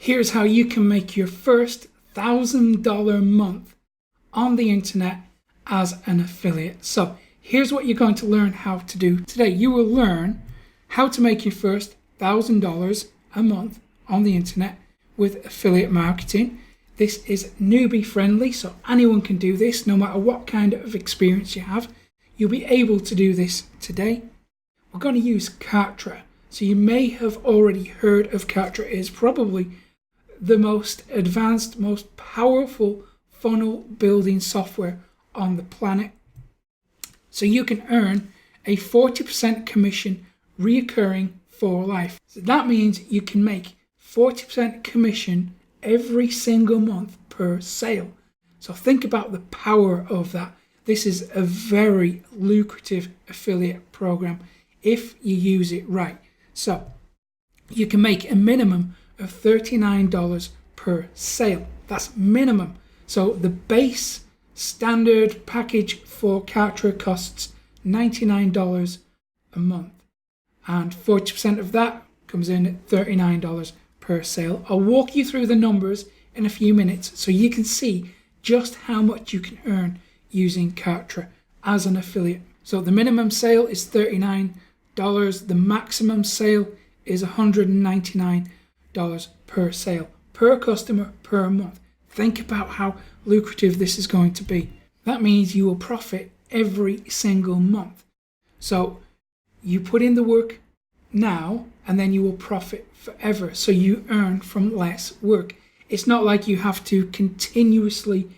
Here's how you can make your first $1,000 month on the internet as an affiliate. So here's what you're going to learn how to do today. You will learn how to make your first $1,000 a month on the internet with affiliate marketing. This is newbie friendly, so anyone can do this, no matter what kind of experience you have. You'll be able to do this today. We're going to use Kartra. So you may have already heard of Kartra. It is probably the most advanced, most powerful funnel building software on the planet. So you can earn a 40% commission reoccurring for life. So that means you can make 40% commission every single month per sale. So think about the power of that. This is a very lucrative affiliate program if you use it right. So you can make a minimum of $39 per sale. That's minimum. So the base standard package for Kartra costs $99 a month. And 40% of that comes in at $39 per sale. I'll walk you through the numbers in a few minutes so you can see just how much you can earn using Kartra as an affiliate. So the minimum sale is $39. The maximum sale is $199 per sale, per customer, per month. Think about how lucrative this is going to be. That means you will profit every single month. So you put in the work now and then you will profit forever. So you earn from less work. It's not like you have to continuously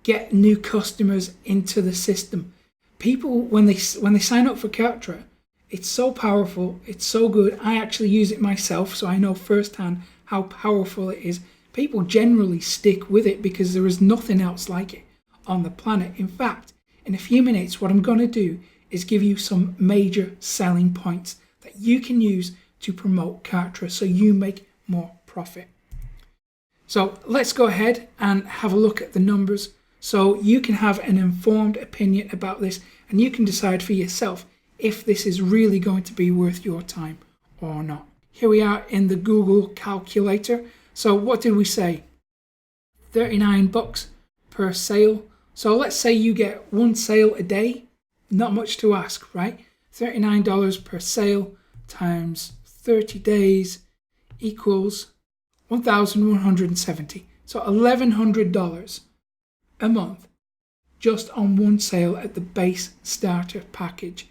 get new customers into the system. People, when they sign up for Kartra, it's so powerful, it's so good. I actually use it myself, so I know firsthand how powerful it is. People generally stick with it because there is nothing else like it on the planet. In fact, in a few minutes, what I'm going to do is give you some major selling points that you can use to promote Kartra so you make more profit. So let's go ahead and have a look at the numbers so you can have an informed opinion about this and you can decide for yourself if this is really going to be worth your time or not. Here we are in the Google calculator. So what did we say? $39 per sale. So let's say you get one sale a day. Not much to ask, right? $39 per sale times 30 days equals 1,170. So $1,100 a month just on one sale at the base starter package.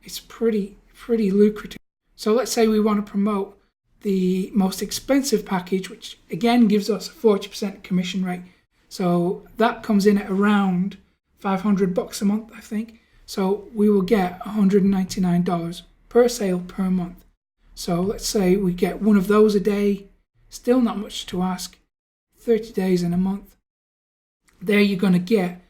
It's pretty lucrative. So let's say we want to promote the most expensive package, which again gives us a 40% commission rate. So that comes in at around $500 a month, I think. So we will get $199 per sale per month. So let's say we get one of those a day. Still not much to ask. 30 days in a month. There you're going to get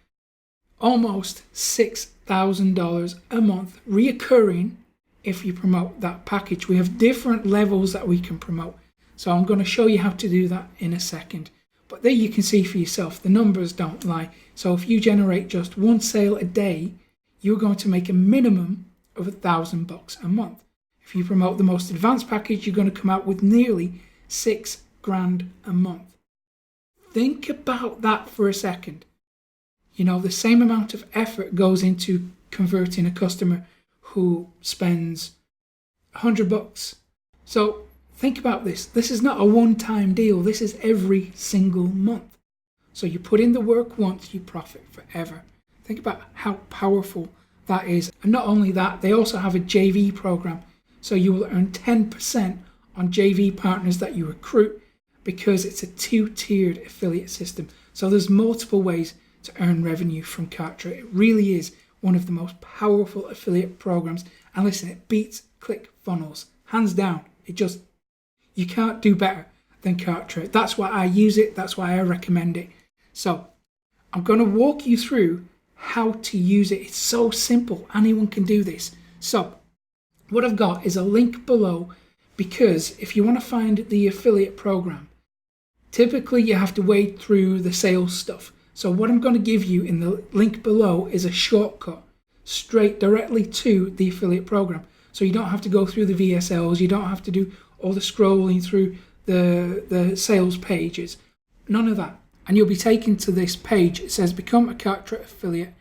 almost $6,000 a month reoccurring if you promote that package. We have different levels that we can promote. So I'm going to show you how to do that in a second. But there you can see for yourself, the numbers don't lie. So if you generate just one sale a day, you're going to make a minimum of $1,000 a month. If you promote the most advanced package, you're going to come out with nearly $6,000 a month. Think about that for a second. You know, the same amount of effort goes into converting a customer who spends $100. So think about this. This is not a one-time deal. This is every single month. So you put in the work once, you profit forever. Think about how powerful that is. And not only that, they also have a JV program. So you will earn 10% on JV partners that you recruit because it's a two-tiered affiliate system. So there's multiple ways to earn revenue from Kartra. It really is one of the most powerful affiliate programs. And listen, it beats ClickFunnels. Hands down. You can't do better than Kartra. That's why I use it. That's why I recommend it. So I'm going to walk you through how to use it. It's so simple. Anyone can do this. So what I've got is a link below because if you want to find the affiliate program, typically you have to wade through the sales stuff. So what I'm going to give you in the link below is a shortcut straight directly to the affiliate program. So you don't have to go through the VSLs, you don't have to do all the scrolling through the sales pages. None of that. And you'll be taken to this page. It says become a Kartra affiliate.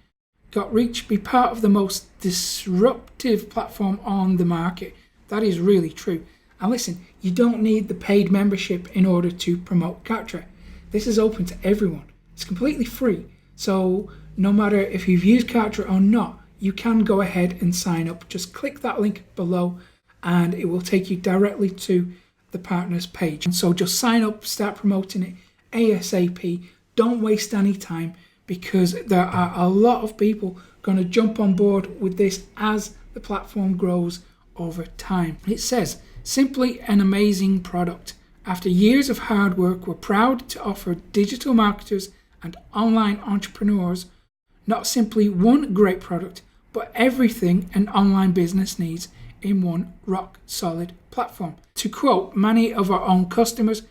Got reach, be part of the most disruptive platform on the market. That is really true. And listen, you don't need the paid membership in order to promote Kartra. This is open to everyone. It's completely free. So no matter if you've used Kartra or not, you can go ahead and sign up. Just click that link below and it will take you directly to the partners page. And so just sign up, start promoting it ASAP. Don't waste any time, because there are a lot of people going to jump on board with this as the platform grows over time. It says, simply an amazing product. After years of hard work, we're proud to offer digital marketers and online entrepreneurs not simply one great product, but everything an online business needs in one rock-solid platform. To quote many of our own customers,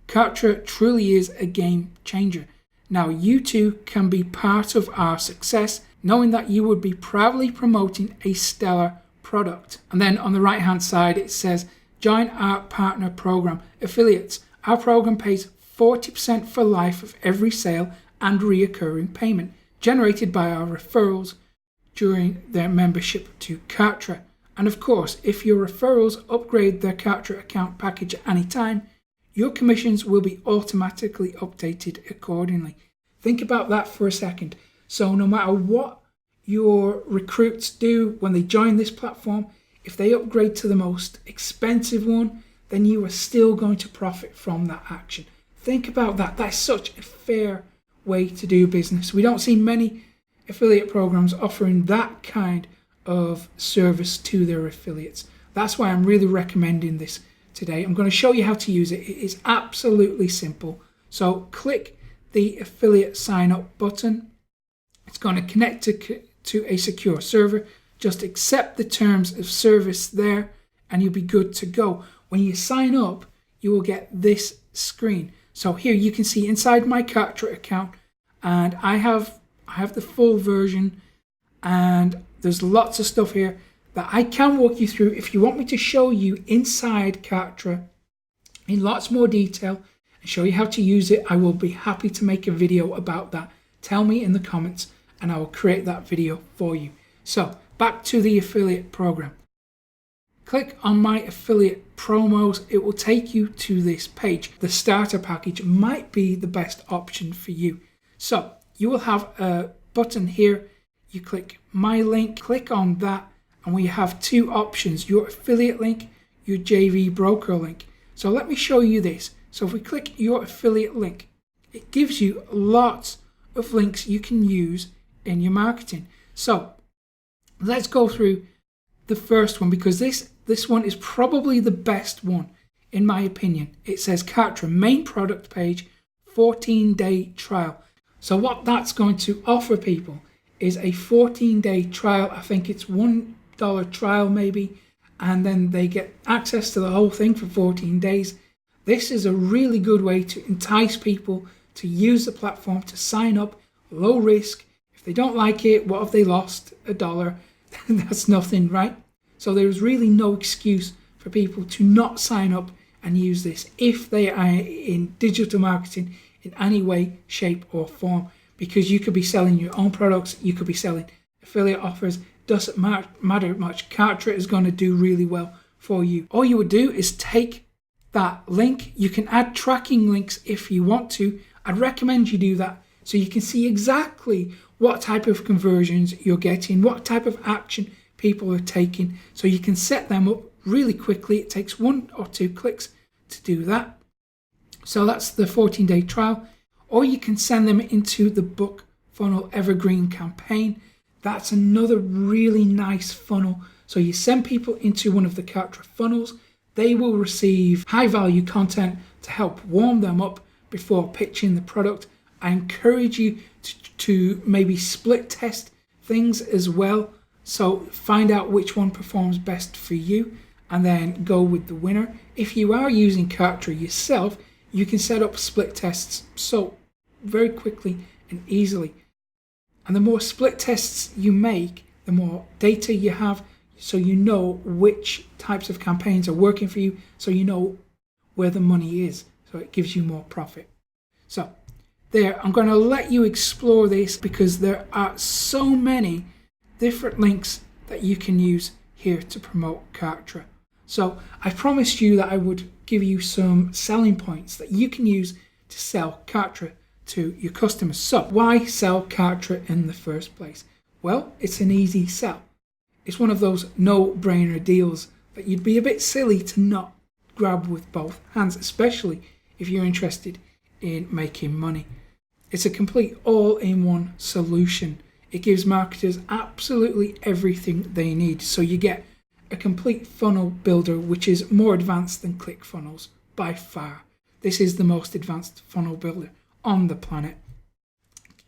Kartra truly is a game changer. Now you too can be part of our success, knowing that you would be proudly promoting a stellar product. And then on the right hand side it says, join our partner program. Affiliates, our program pays 40% for life of every sale and reoccurring payment generated by our referrals during their membership to Kartra. And of course, if your referrals upgrade their Kartra account package at any time, your commissions will be automatically updated accordingly. Think about that for a second. So no matter what your recruits do when they join this platform, if they upgrade to the most expensive one, then you are still going to profit from that action. Think about that. That's such a fair way to do business. We don't see many affiliate programs offering that kind of service to their affiliates. That's why I'm really recommending this today. I'm going to show you how to use it. It is absolutely simple. So click the affiliate sign up button. It's going to connect to a secure server. Just accept the terms of service there and you'll be good to go. When you sign up, you will get this screen. So here you can see inside my Kartra account, and I have the full version, and there's lots of stuff here that I can walk you through. If you want me to show you inside Kartra in lots more detail and show you how to use it, I will be happy to make a video about that. Tell me in the comments and I will create that video for you. So back to the affiliate program. Click on my affiliate promos. It will take you to this page. The starter package might be the best option for you. So you will have a button here. You click my link, click on that, and we have two options, your affiliate link, your JV broker link. So let me show you this. So if we click your affiliate link, it gives you lots of links you can use in your marketing. So let's go through the first one, because this one is probably the best one in my opinion. It says Kartra main product page 14-day trial. So what that's going to offer people is a 14-day trial. I think it's $1 trial maybe, and then they get access to the whole thing for 14 days. This is a really good way to entice people to use the platform, to sign up, low risk. If they don't like it, what have they lost? $1. That's nothing, right? So there's really no excuse for people to not sign up and use this if they are in digital marketing in any way, shape or form, because you could be selling your own products, you could be selling affiliate offers. Doesn't matter much. Kartra is going to do really well for you. All you would do is take that link. You can add tracking links if you want to. I'd recommend you do that so you can see exactly what type of conversions you're getting, what type of action people are taking, so you can set them up really quickly. It takes 1 or 2 clicks to do that. So that's the 14-day trial. Or you can send them into the book funnel evergreen campaign. That's another really nice funnel. So you send people into one of the Kartra funnels. They will receive high value content to help warm them up before pitching the product. I encourage you to maybe split test things as well. So find out which one performs best for you and then go with the winner. If you are using Kartra yourself, you can set up split tests so very quickly and easily. And the more split tests you make, the more data you have, so you know which types of campaigns are working for you, so you know where the money is, so it gives you more profit. So there, I'm going to let you explore this because there are so many different links that you can use here to promote Kartra. So I promised you that I would give you some selling points that you can use to sell Kartra to your customers. So why sell Kartra in the first place? Well, it's an easy sell. It's one of those no-brainer deals that you'd be a bit silly to not grab with both hands, especially if you're interested in making money. It's a complete all-in-one solution. It gives marketers absolutely everything they need. So you get a complete funnel builder, which is more advanced than ClickFunnels by far. This is the most advanced funnel builder on the planet.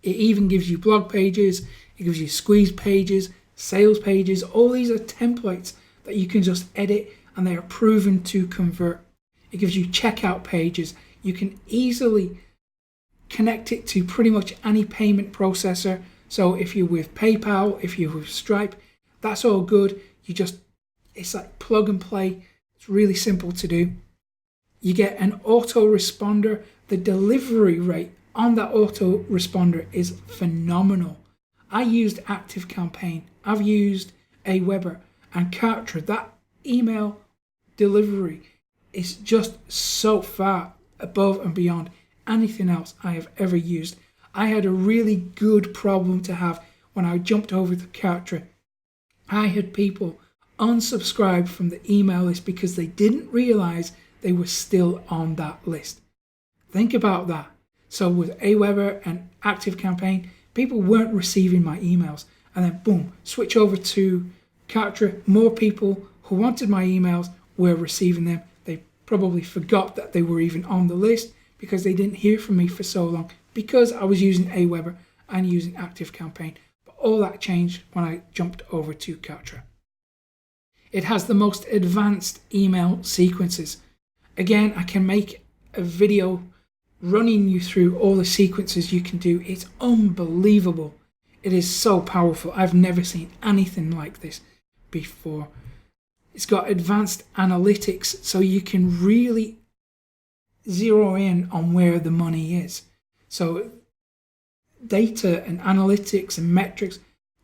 It even gives you blog pages, it gives you squeeze pages, sales pages. All these are templates that you can just edit and they are proven to convert. It gives you checkout pages. You can easily connect it to pretty much any payment processor. So if you're with PayPal, if you're with Stripe, that's all good. It's like plug and play. It's really simple to do. You get an autoresponder. The delivery rate on that autoresponder is phenomenal. I used ActiveCampaign. I've used Aweber and Kartra. That email delivery is just so far above and beyond anything else I have ever used. I had a really good problem to have when I jumped over to Kartra. I had people unsubscribe from the email list because they didn't realize they were still on that list. Think about that. So with Aweber and ActiveCampaign, people weren't receiving my emails. And then boom, switch over to Kartra. More people who wanted my emails were receiving them. They probably forgot that they were even on the list because they didn't hear from me for so long because I was using Aweber and using ActiveCampaign. But all that changed when I jumped over to Kartra. It has the most advanced email sequences. Again, I can make a video running you through all the sequences you can do. It's unbelievable. It is so powerful. I've never seen anything like this before. It's got advanced analytics, so you can really zero in on where the money is. So data and analytics and metrics,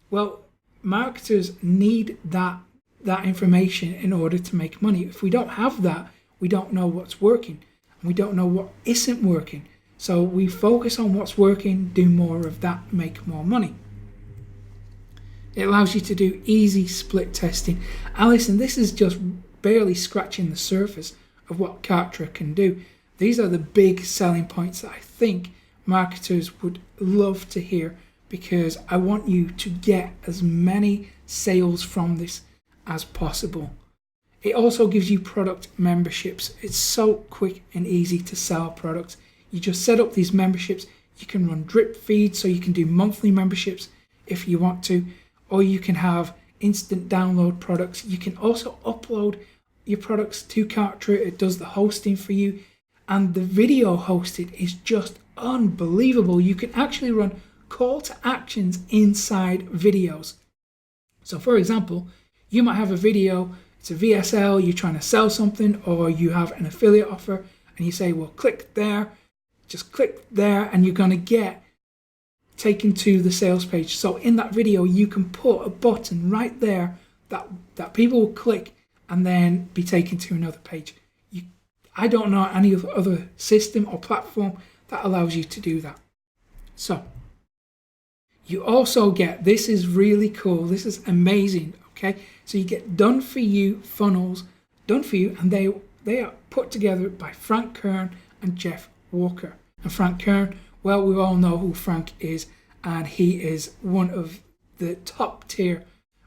well, marketers need that information in order to make money. If we don't have that, we don't know what's working. We don't know what isn't working. So we focus on what's working, do more of that, make more money. It allows you to do easy split testing. And listen, this is just barely scratching the surface of what Kartra can do. These are the big selling points that I think marketers would love to hear because I want you to get as many sales from this as possible. It also gives you product memberships. It's so quick and easy to sell products. You just set up these memberships. You can run drip feeds, so you can do monthly memberships if you want to, or you can have instant download products. You can also upload your products to Kartra. It does the hosting for you, and the video hosted is just unbelievable. You can actually run call to actions inside videos. So for example, you might have a video, it's a VSL, you're trying to sell something, or you have an affiliate offer and you say, well, click there, just click there, and you're going to get taken to the sales page. So in that video, you can put a button right there that people will click and then be taken to another page. I don't know any other system or platform that allows you to do that. So you also get, this is really cool, this is amazing, okay? So you get done for you funnels, done for you, and they are put together by Frank Kern and Jeff Walker. And Frank Kern, well, we all know who Frank is, and he is one of the top tier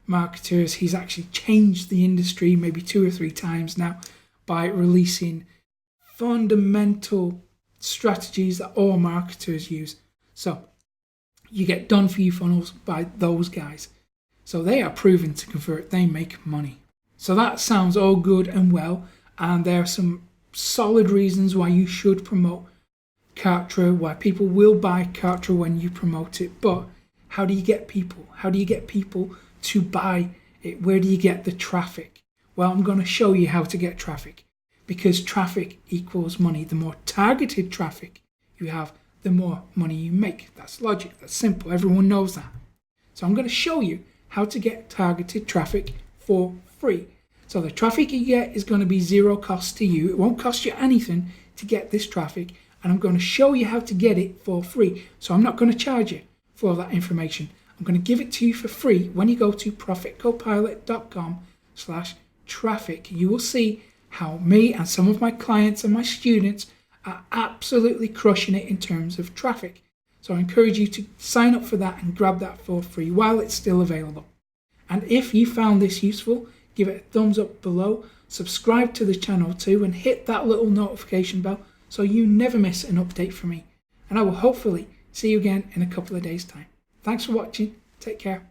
marketers. He's actually changed the industry maybe 2 or 3 times now by releasing fundamental strategies that all marketers use. So you get done for you funnels by those guys. So they are proven to convert, they make money. So that sounds all good and well, and there are some solid reasons why you should promote Kartra, why people will buy Kartra when you promote it. But how do you get people? How do you get people to buy it? Where do you get the traffic? Well, I'm going to show you how to get traffic. because traffic equals money. The more targeted traffic you have, the more money you make. That's logic. That's simple. Everyone knows that. So I'm going to show you how to get targeted traffic for free. So the traffic you get is going to be zero cost to you. It won't cost you anything to get this traffic, and I'm going to show you how to get it for free. So I'm not going to charge you for all that information. I'm going to give it to you for free when you go to profitcopilot.com/traffic. You will see how me and some of my clients and my students are absolutely crushing it in terms of traffic. So I encourage you to sign up for that and grab that for free while it's still available. And if you found this useful, give it a thumbs up below, subscribe to the channel too, and hit that little notification bell so you never miss an update from me. And I will hopefully see you again in a couple of days' time. Thanks for watching. Take care.